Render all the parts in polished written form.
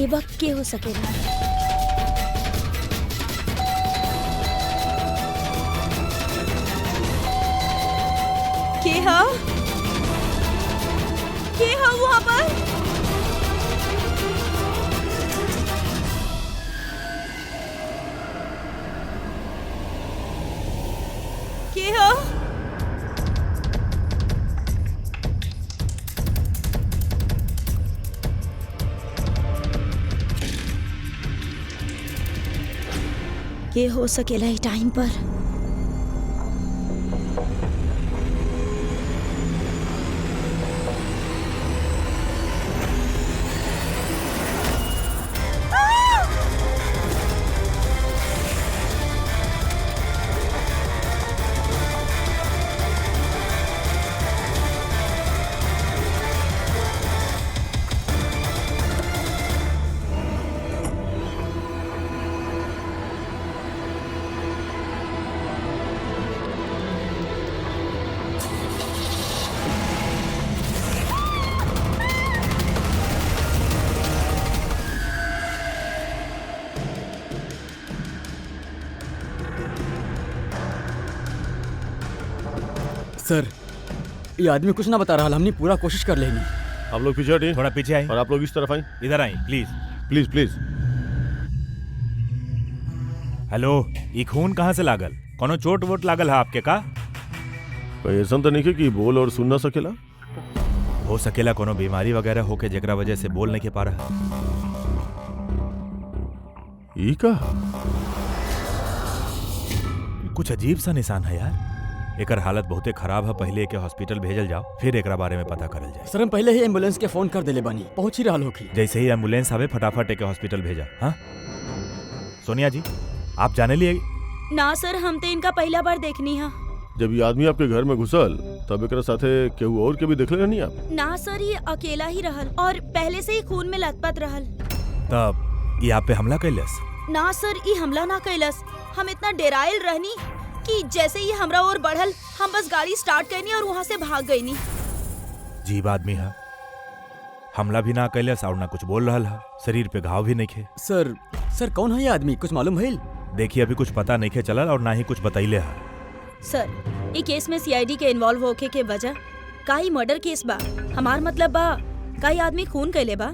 ए वक्त के हो सकेला? के हा वहाँ पर? के हा? के हो सकेला ई टाइम पर? सर, ये आदमी कुछ ना बता रहा, हमने पूरा कोशिश कर लेनी। आप लोग पीछे हटिए, थोड़ा पीछे आए और आप लोग इस तरफ आए, इधर आए प्लीज। Please please. हेलो, ई खून कहाँ से लागल? कोनो चोट वोट लागल है आपके का? कहीं ऐसा तो नहीं कि बोल और सुन ना सकेला? हो सकेला कोनो बीमारी वगैरह होके जेकरा वजह से बोल नहीं के पा रहा। ई का कुछ अजीब सा निशान है यार। एकर हालत बहुते खराब है, पहले के हॉस्पिटल भेजल जाओ, फिर एकरा बारे में पता करल जाए। सर, हम पहले ही एम्बुलेंस के फोन कर दिले बानी, पहुंच ही रहा होगी। जैसे ही एम्बुलेंस आवे फटाफट एक हॉस्पिटल भेजा। हाँ सोनिया जी, आप जाने लिए? ना सर, हम तो इनका पहला बार देखनी है। जब ये आदमी आपके घर में घुसल तब एकरा साथे केहू और के भी देखले नहीं आप? ना सर, ये अकेला ही रहल और पहले से ही खून में लथपथ रहल। तब ये आप पे हमला कैलस? ना सर, ये हमला ना कैलस। हम इतना डेराइल रहनी कि जैसे ही हमरा और बढ़ल, हम बस गाड़ी स्टार्ट करनी और वहाँ से भाग गई नी। जीव आदमी है, हमला भी ना कैलस और ना कुछ बोल रहा है, शरीर पे घाव भी नहीं खे। सर कौन है ये आदमी, कुछ मालूम है? देखिए अभी कुछ पता नहीं खे चलल और ना ही कुछ बतैले है। सर, ये केस में सीआईडी के इन्वॉल्व होके के वजह का ही मर्डर केस बा। हमार मतलब बा का ही आदमी खून कैले बा।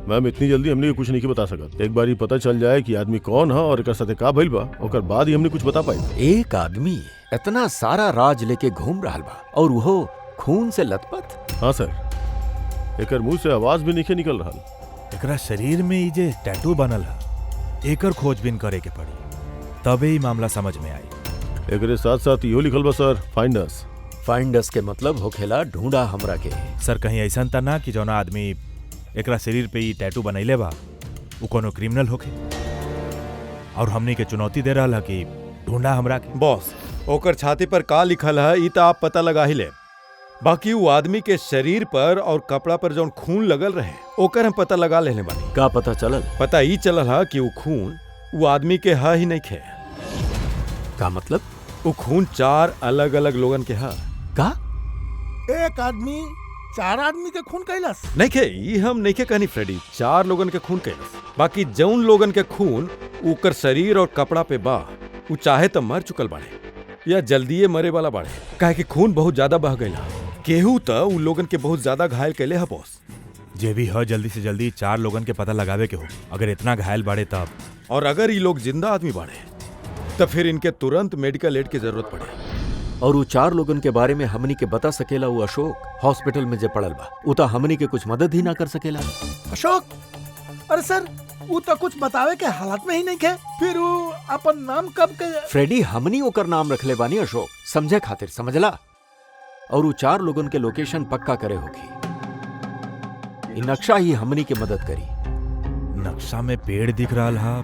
मैम, इतनी जल्दी हमने कुछ नहीं बता सकत। एक बार ही पता चल जाए कि आदमी कौन है और एकर साथे का भइल बा, ओकर बाद ही हमने कुछ बता पाई। एक आदमी इतना सारा राज लेके घूम रहा बा और वो खून से लथपथ। हाँ सर, एकर मुंह से आवाज भी नहीं निकल रहा। एकरा शरीर में ई जे टैटू बनल है, एकर खोजबीन करे के पड़ी, तबे ही मामला समझ में आई। एकरे साथ साथ इहो लिखल बा सर, फाइंड अस। फाइंड अस के मतलब होखेला ढूंढा हमरा के। सर कहीं ऐसा त ना कि जौना आदमी एकरा शरीर पे ई टैटू बनैले बा उ कोनो क्रिमिनल होके और हमनी के चुनौती दे रहा कि ढूंढा हमरा के। बॉस, ओकर छाती पर का लिखल है ई त आप पता लगा ही ले, बाकी वो आदमी के शरीर पर और कपड़ा पर जौन खून लगल रहे ओकर हम पता लगा लेने बानी। का पता चलल? पता ई चलल है कि वो खून वो आदमी के है ही नहीं खे। का मतलब? वो खून 4 अलग अलग लोगन के है। का एक आदमी 4 आदमी के खून कैलस? नहीं खे, ई हम नहीं खे कहनी फ्रेडी, 4 लोगन के खून कैलस। बाकी जौन लोगन के खून ओकर शरीर और कपड़ा पे बा, वो चाहे तो मर चुकल बाड़े या जल्दीए मरे वाला बाड़े, काहे कि खून बहुत ज्यादा बह गइल है। केहू तो उ लोगन के बहुत ज्यादा घायल कैले है बॉस। जे भी है जल्दी से जल्दी 4 लोगन के पता लगावे के हो। अगर इतना घायल बाड़े तब, और अगर ये लोग जिंदा आदमी बाड़े तो फिर इनके तुरंत मेडिकल एड की जरूरत पड़े। और वो 4 लोगन के बारे में हमनी के बता सकेला वो अशोक हॉस्पिटल में जे पड़ल बा, उ त हमनी के कुछ मदद ही ना कर सकेला। अशोक? अरे सर, वो तो कुछ बतावे के हालत में ही नहीं खे, फिर वो अपन नाम कब के? फ्रेडी, हमनी ओकर नाम रखले बानी अशोक, समझे खातिर, समझला? और वो 4 लोगन के लोकेशन पक्का करे होगी। इ नक्शा ही हमनी के मदद करी। नक्शा में पेड़ दिख रहा है,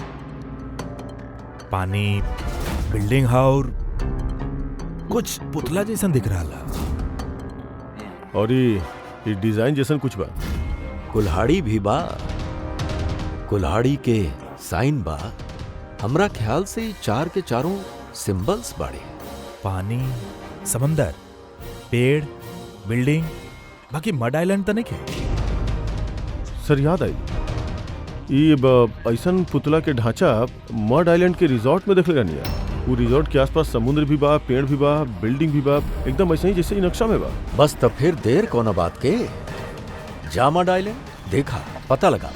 पानी, बिल्डिंग है और कुछ पुतला जैसन दिख रहा है। और ये डिजाइन जैसन कुछ बा। कुल्हाड़ी भी बा, कुल्हाड़ी के साइन बा। हमरा ख्याल से 4 के चारों सिंबल्स बाड़े। पानी, समंदर, पेड़, बिल्डिंग, बाकी मड आइलैंड तो नहीं के। सर याद आई, ऐसन पुतला के ढांचा मड आइलैंड के रिजॉर्ट में देखले रहनी है। वो रिजॉर्ट के आसपास समुद्र भी बा, पेड़ भी बा, बिल्डिंग भी बा, एकदम ऐसे ही जैसे ही नक्शा में बा। बस तब फिर देर कोना बात के जामा डायलें देखा पता लगा।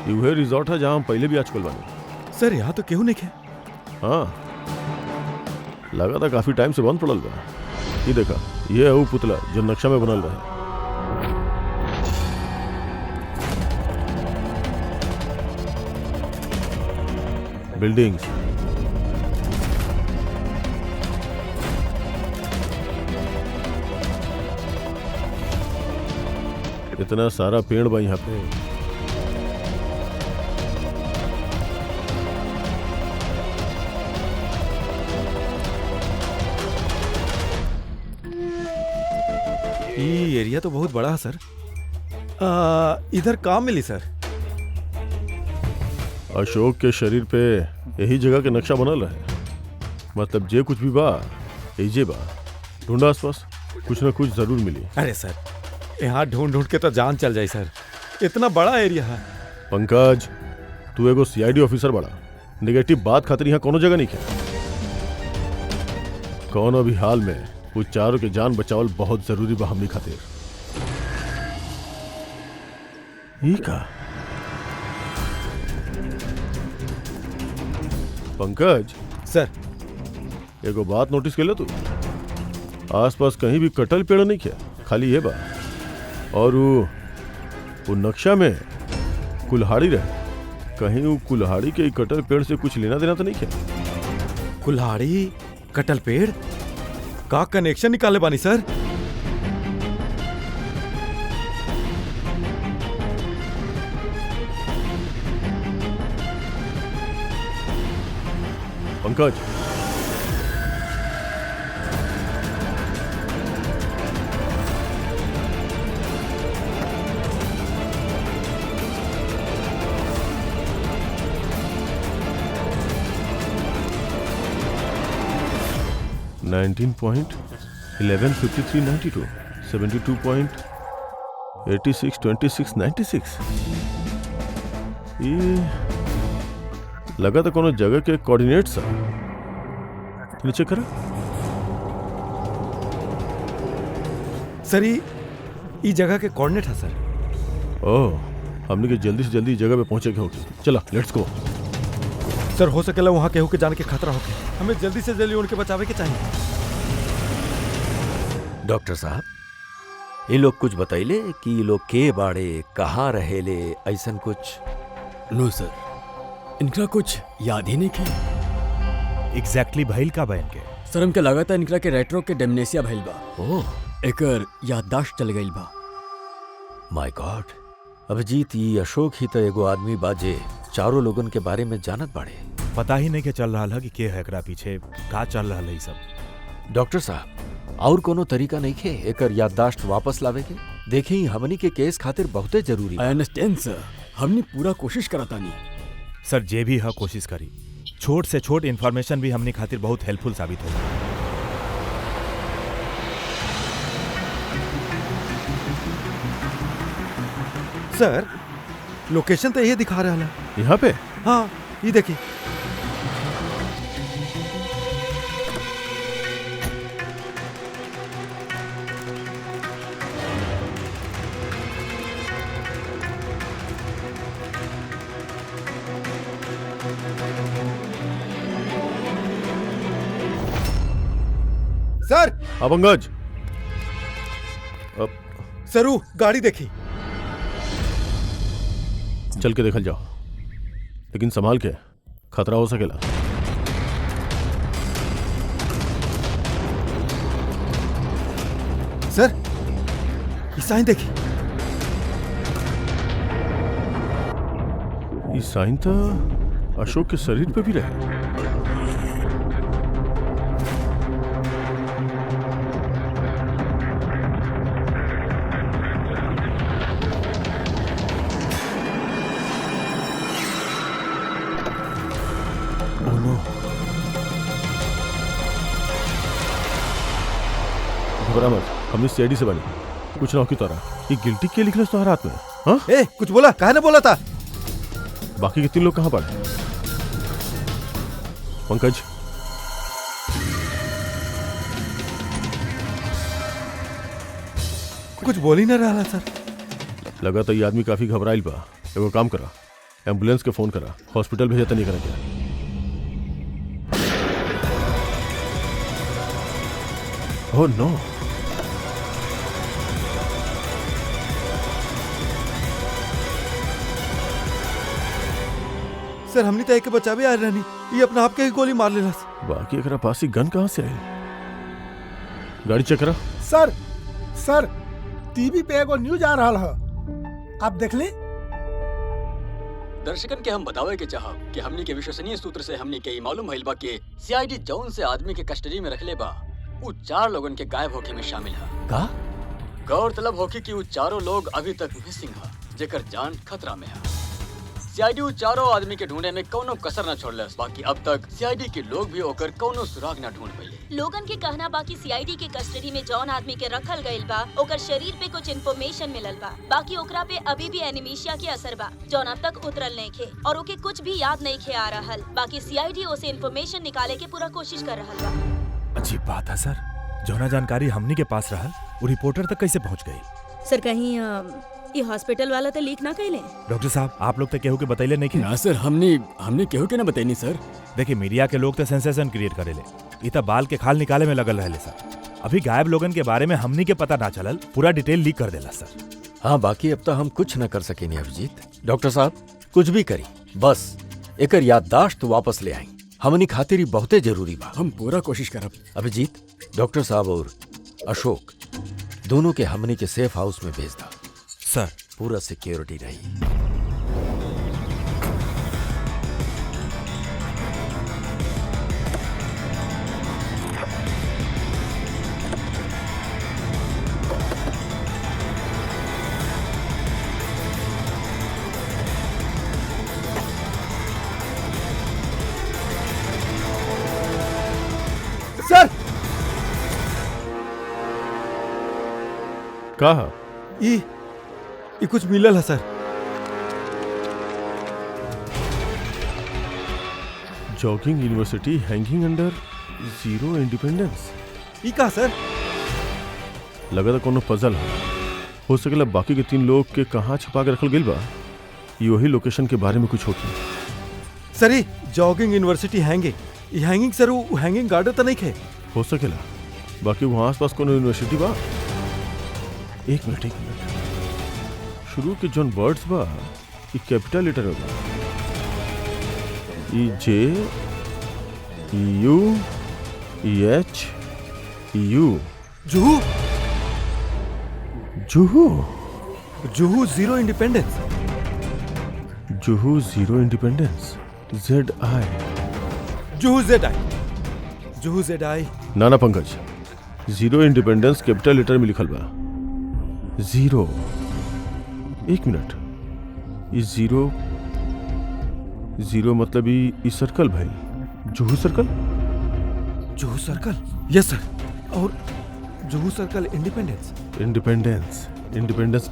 यूहे रिजॉर्ट है जहाँ हम पहले भी आ चुकल बानी। सर यहाँ तो केहू नहीं है। हाँ, लगा था काफी टाइम से बंद पड़ल बा। ये देखा, ये है वो पुतला जो नक्शा में बनल रहे। बिल्डिंग्स, इतना सारा पेड़ बा यहाँ पे। ये एरिया तो बहुत बड़ा है सर। इधर काम मिली सर। अशोक के शरीर पे यही जगह के नक्शा बनल रहे। मतलब जे कुछ भी बा एजे बा। ढूंढा आसपास, कुछ ना कुछ जरूर मिली। अरे सर, यहाँ ढूंढ ढूंढ के तो जान चल जाए सर। इतना बड़ा एरिया है। पंकज, तू एगो सीआईडी ऑफिसर बड़ा, नेगेटिव बात खातिर यहाँ कोनो जगह नहीं है। कौनो भी हाल में वो चारों के जान बचावल बहुत जरूरी बा हमनी खातिर। ई का पंकज सर, एगो बात नोटिस कर तू, आसपास कहीं भी कटल पेड़ नहीं है, खाली ये बा। और वो नक्शा में कुल्हाड़ी रहे। कहीं वो कुल्हाड़ी के कटल पेड़ से कुछ लेना देना तो नहीं है? कुल्हाड़ी कटल पेड़ का कनेक्शन निकाले बानी सर। पंकज, $19.1153.92, 72.862696। ये लगा था कोनो जगह के कोऑर्डिनेट्स नीचे करा। सर, ये जगह के कोऑर्डिनेट है सर। ओह, हमने के जल्दी से जल्दी जगह पे पहुंचे के होगी। चला, लेट्स गो। सर, हो सकेला वहां केहू के जाने के खतरा होके, हमें जल्दी से जल्दी उनके बचावे के चाहिए। डॉक्टर साहब, ये लोग कुछ बतैले कि ये लोग के बाड़े, कहाँ रहेले, ऐसन कुछ? नो सर, इनका कुछ याद ही नहीं है। एग्जैक्टली भइल का बहन के सर, हमके लगा था इनका के रेट्रो के डेमनेसिया भइल बा। ओह एकर याददाश्त चल गइल बा। माय गॉड। अभिजीत, ये अशोक ही तो एगो आदमी बाजे चारों लोगन के बारे में जानत बाड़े। पता ही नहीं के चल रहा है कि के है एकरा पीछे, का चल रहा है सब। डॉक्टर साहब, और कोनो तरीका नहीं खे एकर याददाश्त वापस लावे के? देखी, हमनी के केस खातिर बहुते जरूरी। आई अंडरस्टैंड सर, हमने पूरा कोशिश करता नहीं। सर, जे भी है कोशिश करी, छोट से छोट इन्फॉर्मेशन भी हमने खातिर बहुत हेल्पफुल साबित होगा। सर, लोकेशन तो ये दिखा रहा है। यहाँ पे? हाँ, ये देखिए। सर, हाँ पंकज। सरू, गाड़ी देखी। चल के देखल जाओ, लेकिन संभाल के, खतरा हो सकेला। सर, ये साइन देखी। ये साइन तो अशोक के शरीर पे भी रहे। घबरा मत, हमने सीआईडी से बनी कुछ ना हो की तरह। ये गिल्टी के लिखले तो रात में। हाँ ए कुछ बोला, काहे ना बोला था? बाकी के 3 लोग कहाँ पड़े? पंकज कुछ बोल ही ना रहा सर। लगा तो ये आदमी काफी घबराइल बा। एगो काम करा, एम्बुलेंस के फोन करा, हॉस्पिटल भेजा तो नहीं करा क्या? ओह नो, सर हमने तो एक के बचावे आ रहनी, ये अपना आप के ही गोली मार लेला। बाकी एकरा पास ही गन कहाँ से आई? गाड़ी चेक करा। सर सर टीवी पे एगो न्यूज आ रहा है, आप देख लें। दर्शकन के हम बतावे के चाहब कि हमनी के विश्वसनीय सूत्र से हमनी के मालूम भइल बा कि सीआईडी जौन से आदमी के कस्टडी में रखले बा उ 4 लोगन के गायब होके में शामिल है। का गौरतलब होके कि उ चारों लोग अभी तक मिसिंग है, जेकर जान खतरा में है। सीआईडी उ चारों आदमी के ढूंढे में कौनो कसर न छोड़लस। बाकी अब तक सीआईडी के लोग भी ओकर कौनो सुराग न ढूंढ पाइले। लोगन के कहना बाकी सीआईडी के कस्टडी में जौन आदमी के रखल गइल बा ओकर शरीर पे कुछ इन्फॉर्मेशन मिलल बा। बाकी ओकरा पे अभी भी एनीमिशिया के असर बा जौन अब तक उतरल नहीं खे और ओके कुछ भी याद नहीं खे आ रहल। बाकी सीआईडी उसे इन्फॉर्मेशन निकाले के पूरा कोशिश कर रहल बा। अजीब बात है सर, जौना जानकारी हमनी के पास रहल वो रिपोर्टर तक कैसे पहुंच गई? सर कहीं ये हॉस्पिटल वाला तो लीक ना कैले? डॉक्टर साहब आप लोग तो केहू के बतैले नहीं कि ना सर, हमने केहू के ना बताइनी सर। देखिए मीडिया के लोग तो सेंसेशन क्रिएट करेले, इतना बाल के खाल निकाले में लगल रहले सर। अभी गायब लोगन के बारे में हमनी के पता ना चलल, पूरा डिटेल लीक कर देला सर। हाँ बाकी अब तो हम कुछ न कर सकेनी अभिजीत। डॉक्टर साहब कुछ भी करी, बस एकर याददाश्त वापस ले आई, हमनी खातिर ही बहुते जरूरी बा। हम पूरा कोशिश करब। अभिजीत, डॉक्टर साहब और अशोक दोनों के हमनी के सेफ हाउस में भेज दा सर। पूरा सिक्योरिटी रही। सर कहा ये कुछ मिलल है sir. Jogging university hanging under zero independence. ये का सर? लगा था कोनो पजल हो सकेला। बाकी के 3 लोग के कहाँ छुपा के रखल गइल बा, ये वही लोकेशन के बारे में कुछ होती। सर ये जॉगिंग यूनिवर्सिटी हैंगिंग, ये हैंगिंग सर वो हैंगिंग गार्डन तो नहीं खे? हो सकेला। बाकी वहाँ आसपास कोनो यूनिवर्सिटी बा? एक मिनट शुरू के जोन वर्ड्स बा ये कैपिटल लेटर होगा। ई J U H U. Juhu Juhu Juhu zero independence. Juhu zero independence ZI। Juhu ZI। Juhu ZI। नाना Pankaj, zero independence capital letter में लिखल बा। जीरो, एक मिनट, ये जीरो मतलब ये सर्कल भाई, Juhu circle. Juhu circle, yes sir. और Juhu circle independence. Independence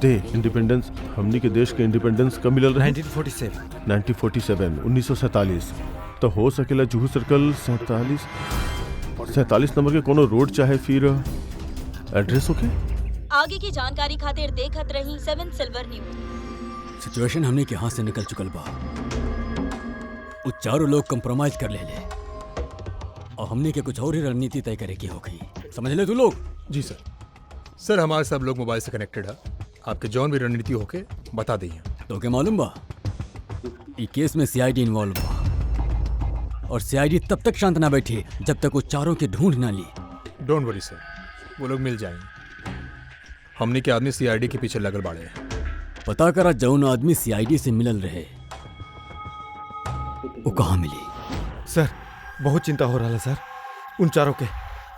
day. Independence हमनी के देश के इंडिपेंडेंस कब मिलल रहे? 1947 1947। तो हो सकेला जुहू सर्कल 47 नंबर के कोनो रोड चाहे फिर एड्रेस होके। आगे की जानकारी खातिर देखत रही 7 सिल्वर न्यूज। सिचुएशन हमने के हाथ से निकल चुकल बा। वो चारों लोग कंप्रोमाइज कर ले और हमने के कुछ और ही रणनीति तय करे की होगी। समझ ले तू लोग? जी सर। सर हमारे सब लोग मोबाइल से कनेक्टेड है, आपके जौन भी रणनीति होके बता दी। तो क्या मालूम बा ये केस में सीआईडी इन्वॉल्व बा और सीआईडी तब तक शांत ना बैठी जब तक वो चारों की ढूंढ ना ली। डोंट वरी सर, वो लोग मिल जाएंगे। हमने के आदमी सीआईडी के पीछे लगल बाड़े हैं। पता करा जौन आदमी सीआईडी से मिलल रहे वो कहाँ मिली? सर बहुत चिंता हो रहा है सर, उन चारों के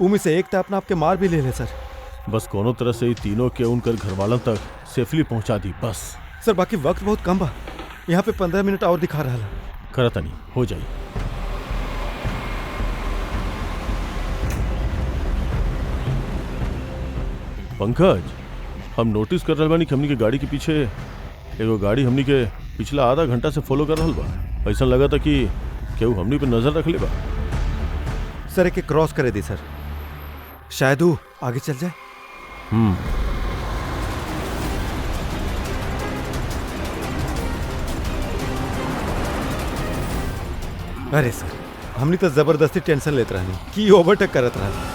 उनमें से एक तो अपना आपके मार भी ले ले सर। बस कोनो तरह से तीनों के उनकर घरवालों तक सेफली पहुंचा दी बस। सर बाकी वक्त बहुत कम बा, यहाँ पे 15 मिनट और दिखा रहा है। करता नहीं, हो जाए। पंकज, हम नोटिस कर रहल बानी कि हमनी के गाड़ी के पीछे एगो गाड़ी हमनी के पिछला आधा घंटा से फॉलो कर रहल बा। ऐसा लगा था कि केहू हमनी पे नजर रख ले बा। सर एके क्रॉस करे दी सर, शायद वो आगे चल जाए। अरे सर, हमनी तो जबरदस्ती टेंशन लेत रहनी कि ओवरटेक करत रहनी।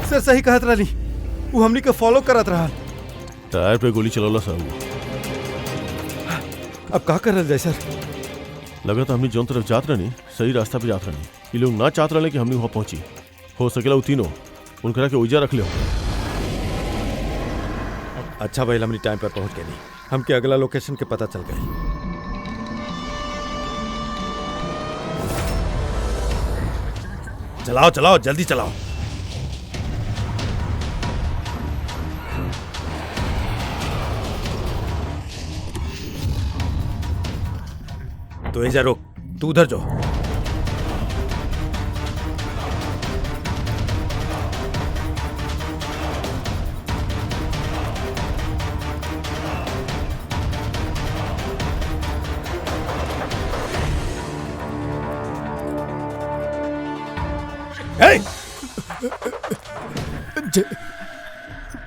सर सही कहत रहनी, वो हमनी के फॉलो करत रहा। टायर पे गोली चलौला साहब। अब का करल जाए सर? लगा था हमनी जौन तरफ जात रहनी सही रास्ता पे जात रहनी। ये लोग ना चाहत रहे कि हमनी वहां पहुंची। हो सकेला वो तीनों उनकरा के उजा रख ले। अच्छा भाई, हमनी टाइम पर पहुंच गए नहीं, हमके अगला लोकेशन के पता चल गई। चलाओ चलाओ, जल्दी चलाओ। तो एजा रोक, तू उधर जो।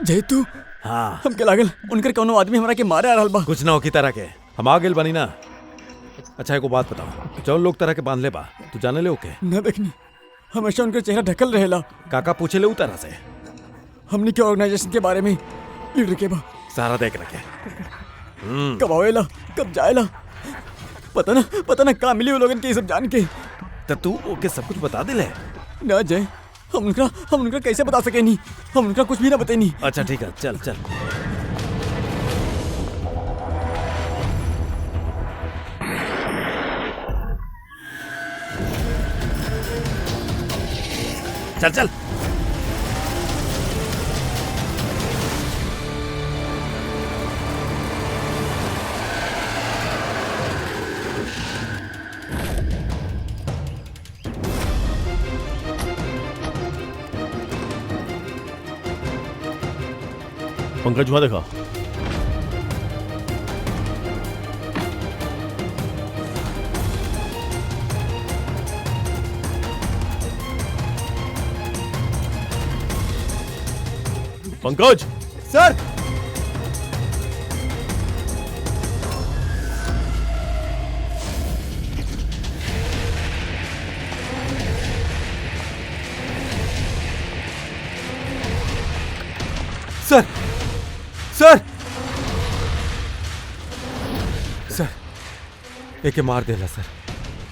जेतू, हाँ, हमके लागल उनकर कोनो आदमी हमरा के मारे आ रहल बा। कुछ ना हो की तरह के, हम आ गेल बनी ना। अच्छा एगो बात बताओ, जौन लोग तरह के बांध ले बा, तू जाने ले ओके? न देखनी, हमेशा उनका चेहरा ढकल रहेला। काका पूछे ले तरह से हमनी के ऑर्गेनाइजेशन के बारे में, लीडर के बा, सारा देख रखे। कब आवेला कब जाएला, पता ना का मिली वो लोगन के ये सब जान के। तो तू ओके सब कुछ बता दिले? ना जय, हम उनका कैसे बता सके नहीं, हम उनका कुछ भी ना बते नहीं। अच्छा ठीक है, चल चल। चल चल। पंकज वहां देखा। पंकज सर, सर सर सर, एके मार देला सर,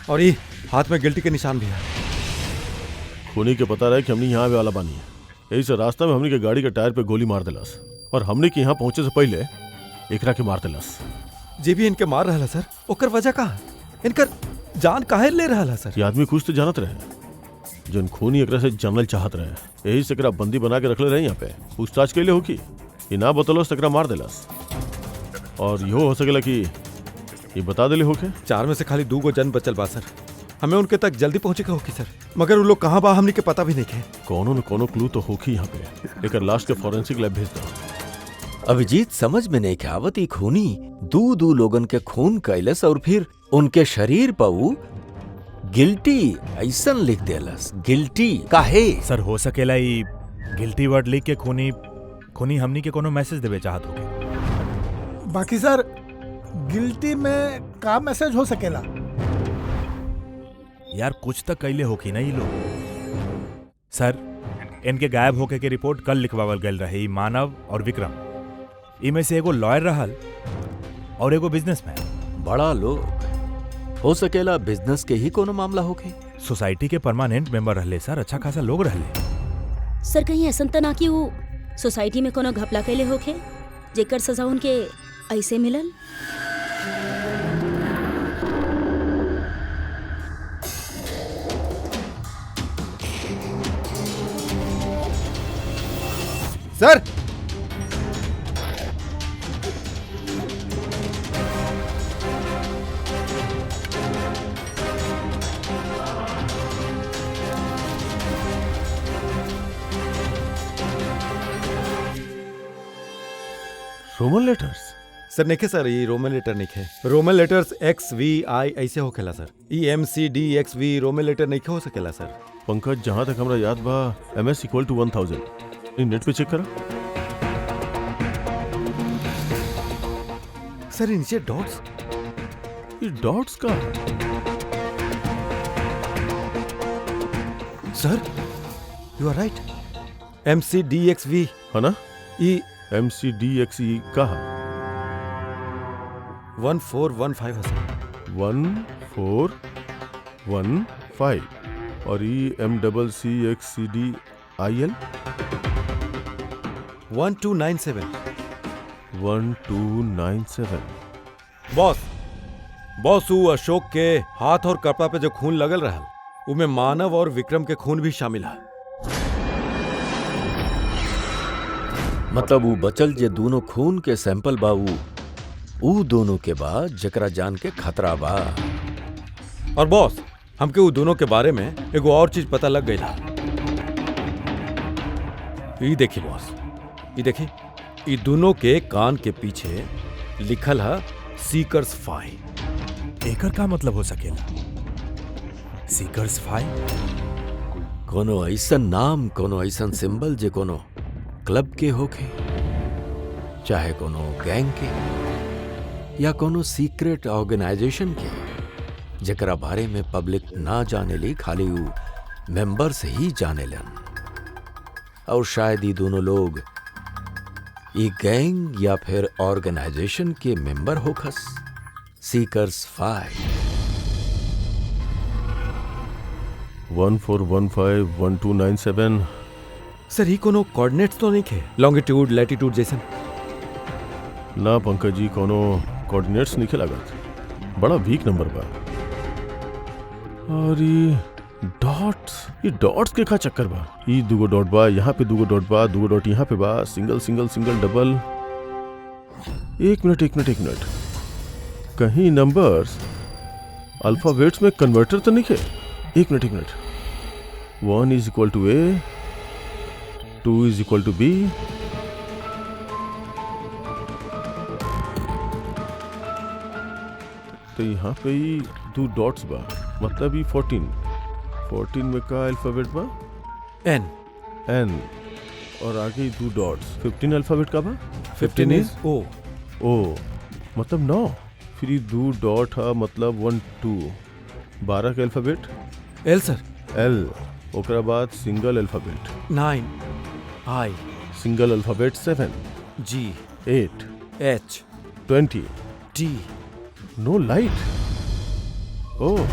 और ये हाथ में गिल्टी के निशान भी है। खूनी के पता रहे कि हमने यहाँ आवे वाला बानी है। यही से रास्ता में हमने के गाड़ी के टायर पे गोली मार दिलस और हमने के यहाँ पहुंचे से पहले एकरा के मार दिलस। जे भी इनके मार रहा सर, ओकर वजह का इनकर जान काहे ले रहा सर? ये आदमी कुछ तो जानत रहे, जोन खूनी एकरा से जानल चाहत रहे। यही से एकरा बंदी बना के रखले रहे यहाँ पे। पूछताछ के लिए हो कि ये ना बतलस एकरा मार दिलस। और यो हो सकेला कि ये बता दिले होके। 4 में से खाली 2 गो जन बचल बा सर, हमें उनके तक जल्दी पहुंचे का होगी सर, मगर वो लोग कहाँ बा हमने के पता भी नहीं है। कोनो न कोनो क्लू तो होगी यहाँ पे। एक लाश के फॉरेंसिक लैब भेज दो। अभिजीत समझ में नहीं आवत ई खूनी दू लोगन के खून कैलस और फिर उनके शरीर पर गिल्टी ऐसन लिख देलस। गिल्टी काहे? सर हो सकेला ई गिल्टी वर्ड लिख के खूनी हमनी के कोनो मैसेज देवे चाहत होगे। बाकी सर, गिल्टी में का मैसेज हो सकेला? यार कुछ तक कैले होकी ना ये लोग। सर, इनके गायब होके के रिपोर्ट कल लिखवावल गल रही। मानव और विक्रम, इनमें से एगो लॉयर रहल और एगो बिजनेसमैन। बड़ा लोग हो सकेला, बिजनेस के ही कोनो मामला होके। सोसाइटी के परमानेंट मेंबर रहले सर, अच्छा खासा लोग रहले। सर कहीं ऐसा त ना कि वो सोसाइटी में कोनो घपला कैले होखे जेकर सजा उनके ऐसे मिलल। सर रोमन लेटर्स? सर नेखे सर, ये रोमन लेटर नेखे। रोमन लेटर्स XVI ऐसे होखेला सर। EMCDXV रोमन लेटर नेखे हो सकेला सर। पंकज, जहां तक हमरा याद बा MS = 1000। इन नेट पे चेक करा। सर ये नीचे डॉट्स। ये डॉट्स का? Sir you are right, MCDXV है ना? E MCDXE कहा? 1415 है सर। 1415 और EMCCXCDIL 1297। 1297। बॉस वो अशोक के हाथ और कपड़ा पे जो खून लगल रहा, उमें मानव और विक्रम के खून भी शामिल है। मतलब वो बचल जे दोनों खून के सैंपल बा, ऊ दोनों के बाद जकरा जान के खतरा बा। और बॉस हमके वो दोनों के बारे में एगो और चीज पता लग गई। ये देखिए बॉस, ये देखिए, ये दोनों के कान के पीछे लिखल है सीकर्स 5। एकर का मतलब हो सकेला? सीकर्स 5? कोनो ऐसन नाम, कोनो ऐसन सिंबल जे कोनो क्लब के होखे, चाहे कोनो गैंग के या कोनो सीक्रेट ऑर्गेनाइजेशन के, जकरा बारे में पब्लिक ना जाने ली, खाली वो मेंबर्स ही जाने लन। और शायद ये दोनों लोग ये गैंग या फिर ऑर्गेनाइजेशन के मेंबर होखस। सीकर्स 5। 1415-1297। सर ये कोनो कोऑर्डिनेट्स तो नहीं थे, लॉन्गिट्यूड लैटिट्यूड जैसन? ना पंकज जी, कोनो कोऑर्डिनेट्स नहीं लागत। बड़ा वीक नंबर बा। और ये डॉट्स के का चक्कर बा? ये दूगो डॉट बा, यहाँ पे दूगो डॉट बा, दूगो डॉट यहाँ पे बा, सिंगल सिंगल सिंगल डबल। एक मिनट, कहीं नंबर्स अल्फाबेट्स में कन्वर्टर तो नहीं है? एक मिनट। 1 = A, 2 = B, तो यहाँ पे ही 2 डॉट्स बा, मतलब ये 14 में का अल्फाबेट बा? N। और आगे 2 डॉट्स। 15 अल्फाबेट का बा? 15 इज O। मतलब 9। फिर 2 डॉट है, मतलब 1 2। 12 का अल्फाबेट? L सर। L। ओकरा बाद single alphabet 9 I। Single alphabet 7 G 8 H 20। T। No light. Oh,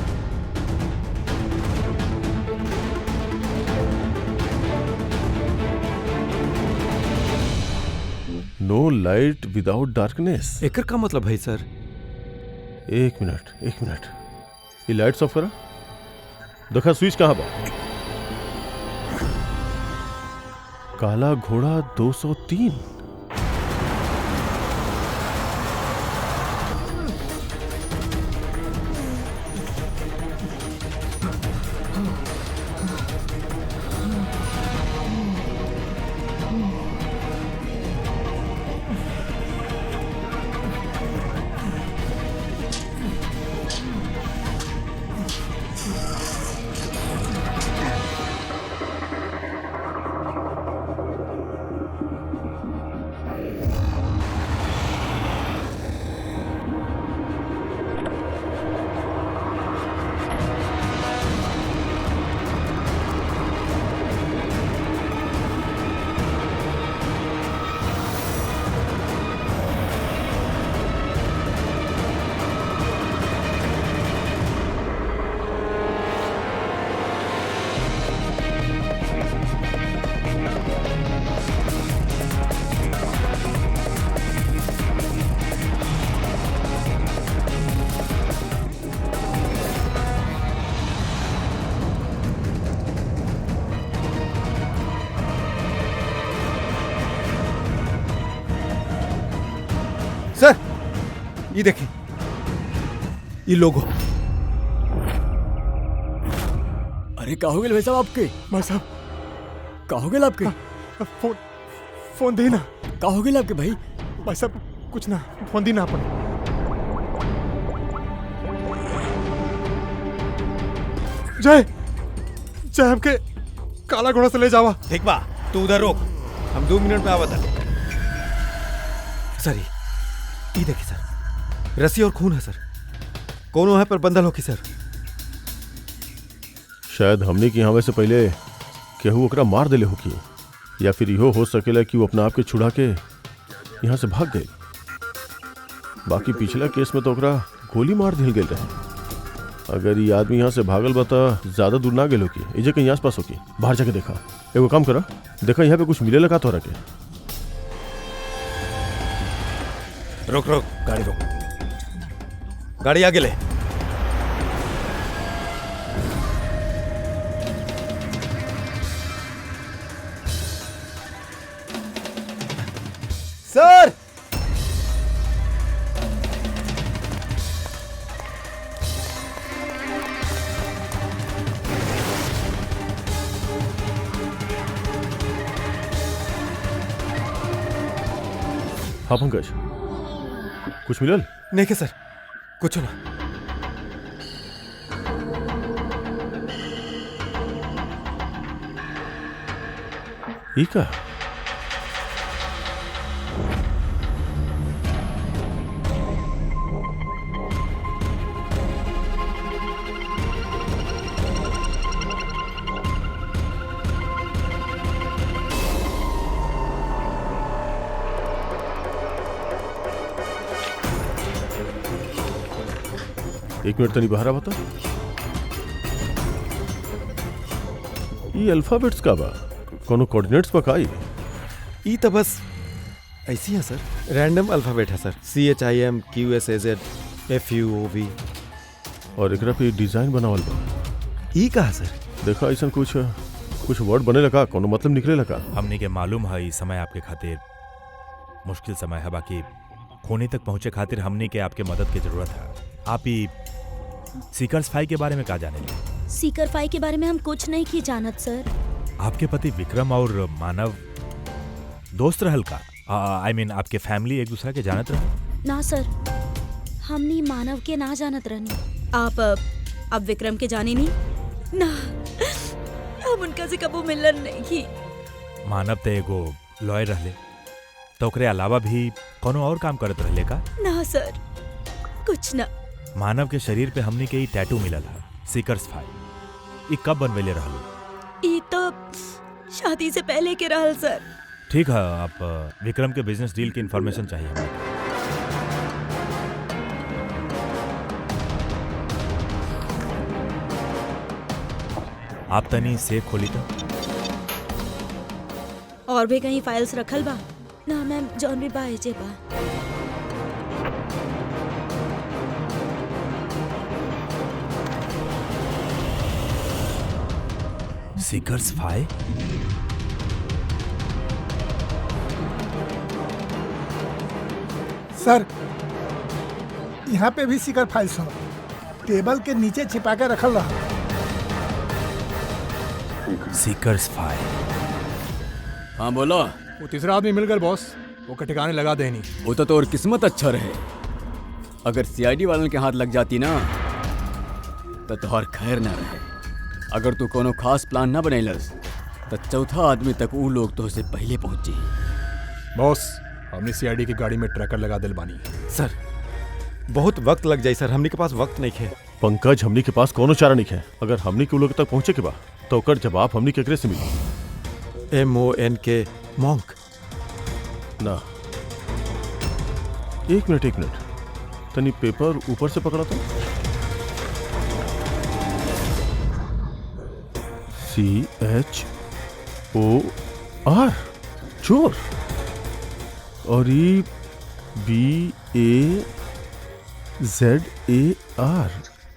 no light without darkness. एकर का मतलब है सर? एक मिनट, ये लाइट्स ऑफ करा। देखा स्विच कहाँ बा? काला घोड़ा 203। सर ये देखिए, ये लोगो। अरे का हो गए भाई साहब आपके? भाई साहब, का हो गए आपके? फोन देना। का हो गए आपके भाई? भाई साहब कुछ ना फंदी ना अपन जय जय हमके काला घोड़ा से ले जावा। ठीक बा, तू उधर रोक, हम 2 मिनट में आवत है। सर ये देखिए सर, रस्सी और खून है सर, कोनो है पर बंधल होकी सर। शायद हमने की यहाँ से पहले केहू ओकरा मार देले होकी, या फिर इहो हो सकेला कि वो अपना आप के छुड़ा के यहाँ से भाग गए। बाकी पिछला केस में तो ओकरा गोली मार दिल गए रहे। अगर ये आदमी यहाँ से भागल बता ज्यादा दूर ना गेल होकी, इजे कहीं आस पास होकी। बाहर जाके देखा, एगो काम करा, देखा यहाँ पे कुछ मिले लगा तोरा के। रोक रोक, गाड़ी रोक, गाड़ी आगे ले। सर हाँ पंकज, कुछ मिलल? नहीं के सर, कुछ ना। ई का? एक मिनट तनी बाहर बता। ये अल्फाबेट्स का बा? कोनो कोऑर्डिनेट्स बा का? ई तो बस ऐसी है सर, रैंडम अल्फाबेट है सर। CHIM QSAZ FUOV। और एकरा पे डिजाइन बनावल बा। ई का है सर? देखा ऐसा कुछ वर्ड बने लगा, कोनो मतलब निकले लगा। हमने के मालूम है इस समय आपके खातिर मुश्किल समय है, बाकी खूनी तक पहुंचे खातिर हमने के आपके मदद की जरूरत है। आप ही सीकर्स फाई के बारे में क्या जाने? सीकर फाई के बारे में हम कुछ नहीं की जानत सर। आपके पति विक्रम और मानव दोस्त रहल का? आई मीन आपके फैमिली एक दूसरे के जानत रहे? ना सर, हमनी मानव के ना जानत रहनी। आप अब विक्रम के जाने नहीं ना, हम उनका से कबू मिलन नहीं की। मानव ते एगो लॉयर रहले, तो ओकरे अलावा भी कोनो और काम करत रहले का? ना सर, कुछ ना। मानव के शरीर पे हमने के टैटू मिलल है, सीकर्स फाई। ई कब बनवेले रहल? ई तो शादी से पहले के रहल सर। ठीक है, आप विक्रम के बिजनेस डील की इंफॉर्मेशन चाहिए हमें। आप तनी सेफ खोली तो। और भी कहीं फाइल्स रखल बा? ना मैम, जॉन भी बा एजे बा। सीकर्स फाई? सर यहाँ पे भी सीकर फाइल्स हो, टेबल के नीचे छिपा के रखल रहा। सीकर्स फाई? हाँ बोलो। वो तीसरा आदमी मिल गया बॉस, वो के ठिकाने लगा देनी। वो तो और किस्मत अच्छा रहे, अगर CID वालों के हाथ लग जाती ना तो तोहर खैर ना रहे। अगर तू कोनो खास प्लान ना बनैलस तो चौथा आदमी तक वो लोग तो से पहले पहुंची। बॉस हमने CID की गाड़ी में ट्रैकर लगा दिल बानी। सर बहुत वक्त लग जाए सर, हमने के पास वक्त नहीं है। पंकज, हमनी के पास कोनो चारा नहीं है। अगर हमनी के लोग तक पहुंचे के बा तो ओकर जवाब हमनी केकरे से मिली? MONK मॉन्क ना। एक मिनट तनी पेपर ऊपर से पकड़ा था। CHOR चोर, और ये BAZAR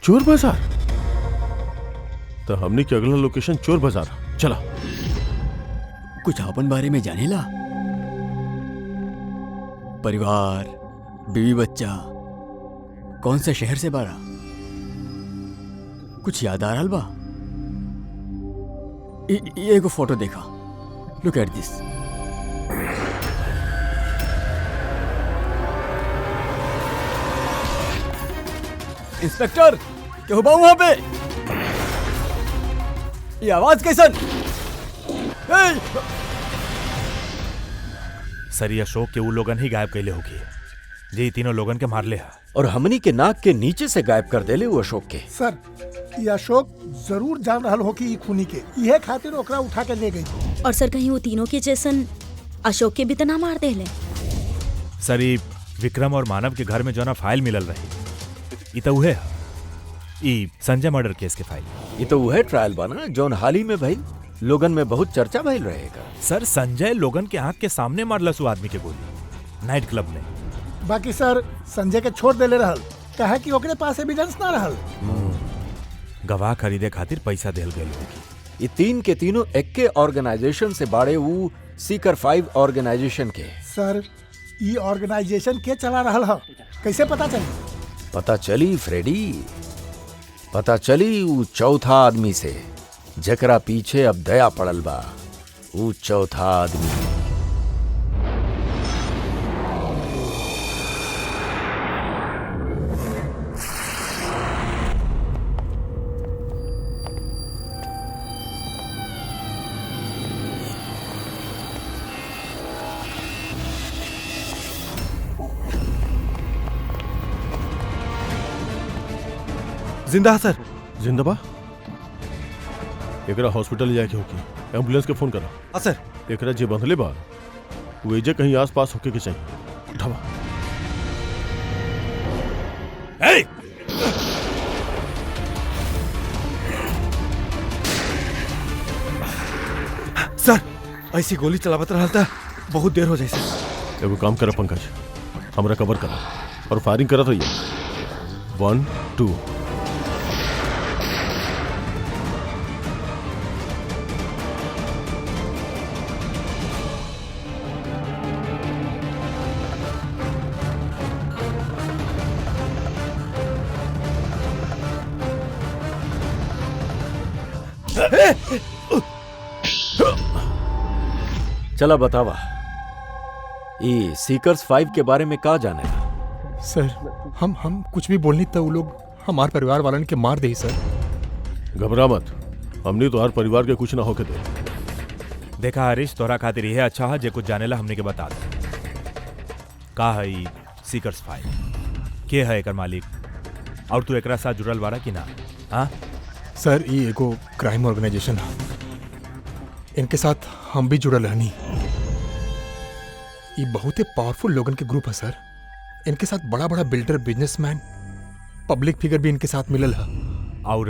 चोर बाजार। तो हमने की अगला लोकेशन चोर बाजार। चला। कुछ अपन बारे में जानेला? परिवार, बीवी बच्चा, कौन से शहर से बारा? कुछ याद आ रहा बा? ये एगो फोटो देखा, लुक एट दिस। इंस्पेक्टर क्या हुआ वहां पे? ये आवाज कैसन? सर ये अशोक के वो लोगन ही गायब कैले होगी जे तीनों लोगन के मारले हा। और हमनी के नाक के नीचे से गायब कर देले वो अशोक के। सर ये अशोक जरूर जान रहल हो कि ई खूनी के, यह खातिर ओकरा उठा के ले गई। और सर कहीं वो तीनों के जैसन अशोक के भी तना मार देले। सर ये विक्रम और मानव के घर में जो ना फाइल मिलल रही ई तो उहे हा। ई संजय मर्डर केस के फाइल। ये तो वह ट्रायल बना जौन हाल ही में भइल, लोगन में बहुत चर्चा भइल रहेगा। सर संजय लोगन के आंख के सामने मारलस वो आदमी के गोली नाइट क्लब में। बाकी सर संजय के छोड़ देले रहल, कहा कि ओकरे पास एविडेंस ना रहल। गवाह खरीदे खातिर पैसा देल गए होगी। ये तीन के तीनों एक्के ऑर्गेनाइजेशन से बाड़े वो सीकर 5 ऑर्गेनाइजेशन के। सर ये ऑर्गेनाइजेशन के चला रहल है, कैसे पता चली? पता चली फ्रेडी, पता चली वो चौथा आदमी से जकरा पीछे अब दया पड़ल बा। वो चौथा आदमी जिंदा है सर। जिंदा बा? एकरा हॉस्पिटल ले जाके होगी, एम्बुलेंस के फोन करा। हाँ सर। एकरा जे बंधले बा वो एजे कहीं आसपास होके के चाहिए। उठावा। सर ऐसी गोली चलावत रहल था, बहुत देर हो जाए सर। एगो काम करा पंकज, हमरा कवर करा और फायरिंग करत रहिए। 1 2। चला बतावा, ये सीकर्स 5 के बारे में का जाने? सर हम कुछ भी बोलनी तो वो लोग हमारे परिवार वालन के मार दे सर। घबरा मत, हमने तो हर परिवार के कुछ ना होके दे। देखा हरीश, तोरा खातिर यह अच्छा है जे कुछ जानेला हमने के बता दे। का है ई सीकर्स 5? के है एकर मालिक? और तू एकरा साथ जुड़ल बारा कि ना? हाँ सर ये एगो क्राइम ऑर्गेनाइजेशन है, इनके साथ हम भी जुड़ल रहनी। ये बहुत ही पावरफुल लोगन के ग्रुप है सर। इनके साथ बड़ा बड़ा बिल्डर, बिजनेसमैन, पब्लिक फिगर भी इनके साथ मिलल है। और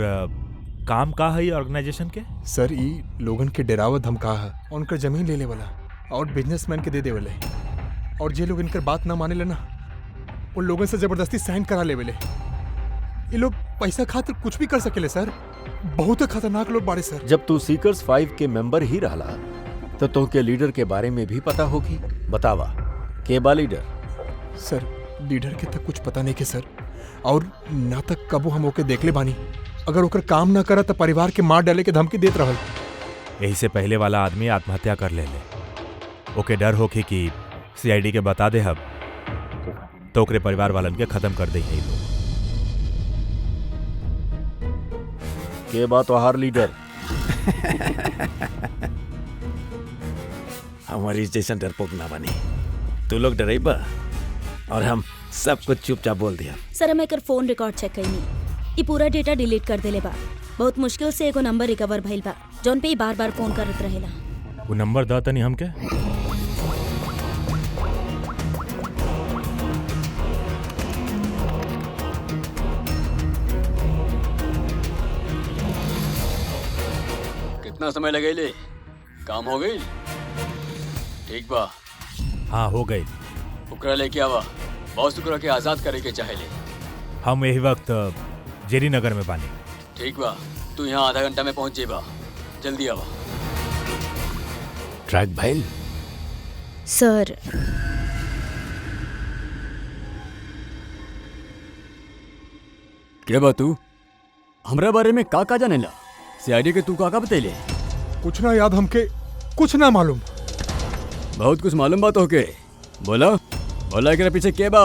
काम का है ऑर्गेनाइजेशन के? सर ये लोगन के डेरावा धमका है, उनकर जमीन ले ले वाला और बिजनेसमैन के दे दे वाले। और जे लोग इनकर बात ना माने लेना उन लोगन से जबरदस्ती साइन करा ले वाले। ये लोग पैसा खातिर कुछ भी कर सकेले सर। बहुत खतरनाक लोग बाड़े सर। जब तू सीकर्स 5 के मेंबर ही रहला तो तुमके लीडर के बारे में भी पता होगी। बतावा के बा लीडर? सर लीडर के तक कुछ पता नहीं के सर, और ना तक कबो हम ओके देखले बानी। अगर ओकर काम ना करा तो परिवार के मार डाले के धमकी देत रहल। यही से पहले वाला आदमी आत्महत्या कर ले। ओके डर होके कि सीआईडी के बता दे हब तो ओकरे परिवार वालन के खत्म कर दे। के बा तोहार लीडर? हमारी स्टेशन डरपोक ना बनी, तू लोग डरेबा और हम सब कुछ चुपचाप बोल दिया। सर हम एकर फोन रिकॉर्ड चेक कईनी, ई पूरा डेटा डिलीट कर देले बा। बहुत मुश्किल से एगो नंबर रिकवर भइल बा जौन पे ई बार-बार फोन करत रहेला। वो नंबर दा तनी हमके। कितना समय लगेले? काम हो गई? ठीक बा। हाँ हो गई। ओकरा लेके आवा, बॉस ओकरा के आजाद करे के चाहेले। हम यही वक्त जेरी नगर में बानी। ठीक बा, तू यहाँ आधा घंटा में पहुंच जेबा, जल्दी आवा। ट्रैक भाई सर के बा तू? हमरा बारे में का का जानेला? सीआईडी के तू का का बतैले? कुछ ना याद, हमके कुछ ना मालूम। बहुत कुछ मालूम बा तोहके। बोला बोला एकरा पीछे के बा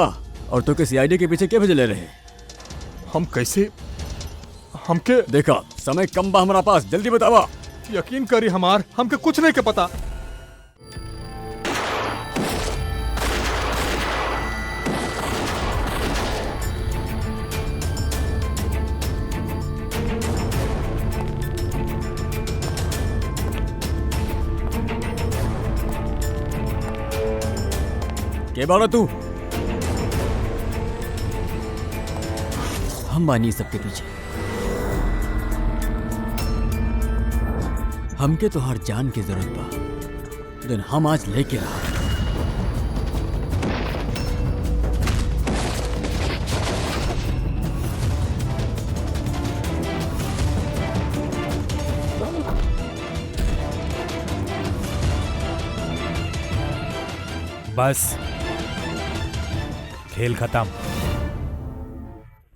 और तोके सीआईडी के पीछे के भेजले रहे? हम कैसे हमके देखा समय कम बा हमारा पास, जल्दी बतावा। यकीन करी हमार हमके कुछ नहीं के पता। के बाड़ा तू? हम बानी सबके पीछे। हमके तो हर जान की जरूरत बा, दिन हम आज लेके रहा। बस खेल खत्म।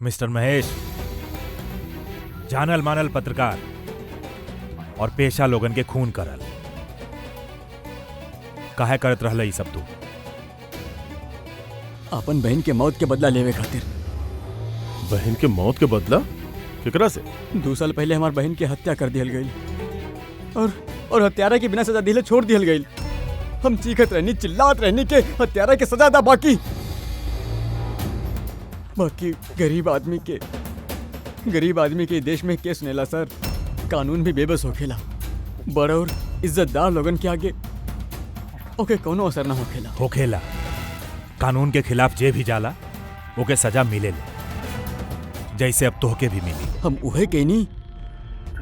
मिस्टर महेश, जानल मानल पत्रकार और पेशा लोगन के खून करल, काहे करत रहल ई सब तू? अपन बहन के मौत के बदला लेवे खातिर। बहन के मौत के बदला केकरा से? 2 साल पहले हमार बहन की हत्या कर दियल गई और हत्यारा के बिना सजा दिले छोड़ दियल गई। हम चीखत रहनी, चिल्लात रहनी के हत्यारा के सजा दा, बाकी गरीब आदमी के देश में केस सुनेला सर। कानून भी बेबस होखेला। बड़ और इज्जतदार लोगन के आगे ओके कोनो असर ना होखेला। कानून के खिलाफ जे भी जाला ओके सजा मिले ले, जैसे अब तोहके भी मिली। हम उहे कहनी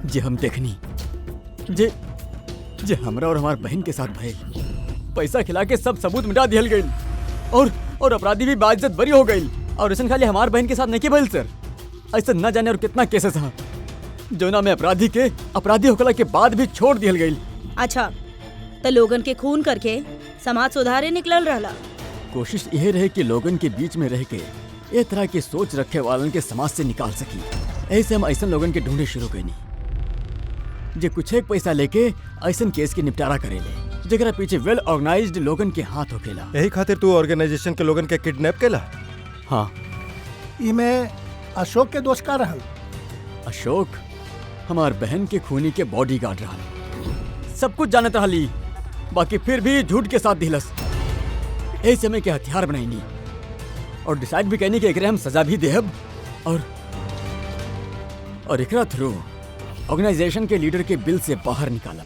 जे हम देखनी, जे हमरा और हमार बहन के साथ भइल। पैसा खिला के सब सबूत मिटा दियल गई और अपराधी भी बाइज्जत बरी हो गई। और ऐसा खाली हमार बहन के साथ नहीं भइल सर, ऐसा न जाने और कितना केसेस हैं जोना में अपराधी होखला के बाद भी छोड़ दियल गई। अच्छा, तो लोगन के खून करके समाज सुधारे निकलल रहला। कोशिश यह रहे कि लोगन के बीच में रह के ए तरह की सोच रखे वालन के समाज से निकाल सकी। ऐसे हम ऐसा लोगन के ढूंढे शुरू कईनी जे कुछ एक पैसा लेके ऐसा केस के निपटारा करेले, जेकरा पीछे वेल ऑर्गेनाइज्ड लोगन के हाथ होखेला। यही खातिर तू ऑर्गेनाइजेशन के लोगन के किडनैप केला? हाँ। इमे अशोक के दोस्त का रहल? अशोक हमार बहन के खूनी के बॉडीगार्ड रहल। सब कुछ जानत रहली, बाकी फिर भी झूठ के साथ दिलस। यही समय के हथियार बनाईनी और डिसाइड भी कहनी कि एकरे हम सजा भी देहब और एकरा थ्रू ऑर्गेनाइजेशन के लीडर के बिल से बाहर निकालब।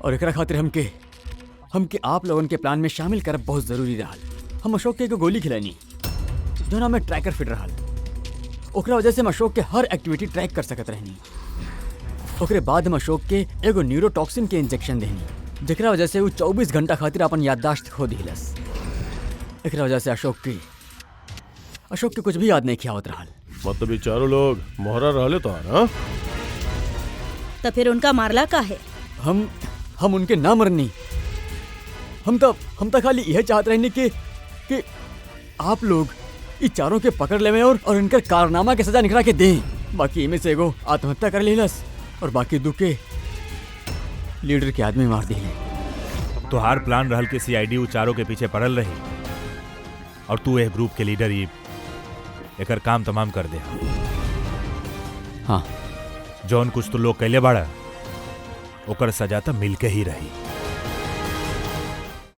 और एकरा खातिर हमके आप लोगन के प्लान में शामिल करब बहुत जरूरी रहल। हम अशोक के एगो गोली खिलानी जो में ट्रैकर फिट रहल। ओकरा वजह से हम अशोक के हर एक्टिविटी ट्रैक कर सकत रहनी। ओकरे बाद हम अशोक के एगो न्यूरोटॉक्सिन के इंजेक्शन देनी, जेकरा वजह से वो 24 घंटा खातिर अपन याददाश्त खो दिलस। एकरा वजह से अशोक के कुछ भी याद नहीं किया होत रहल। मतलब ये चारों लोग मोहरा रहले तो हाँ? तो फिर उनका मारला का है? हम उनके ना मरनी। हम तो खाली यह चाहत रहनी कि आप लोग इस चारों के पकड़ लेवे और इनकर कारनामा के सजा निकला के दें। बाकी इनमें से एगो आत्महत्या कर लेलस और बाकी दू के लीडर के आदमी मार दिए। तोहार प्लान रहल के सीआईडी उ चारों के पीछे पड़ल रही और तू एक ग्रुप के लीडर ही एकर काम तमाम कर दे। हाँ, जौन कुछ तो लोग कैले बाड़ा ओकर सजा तो मिल के ही रही।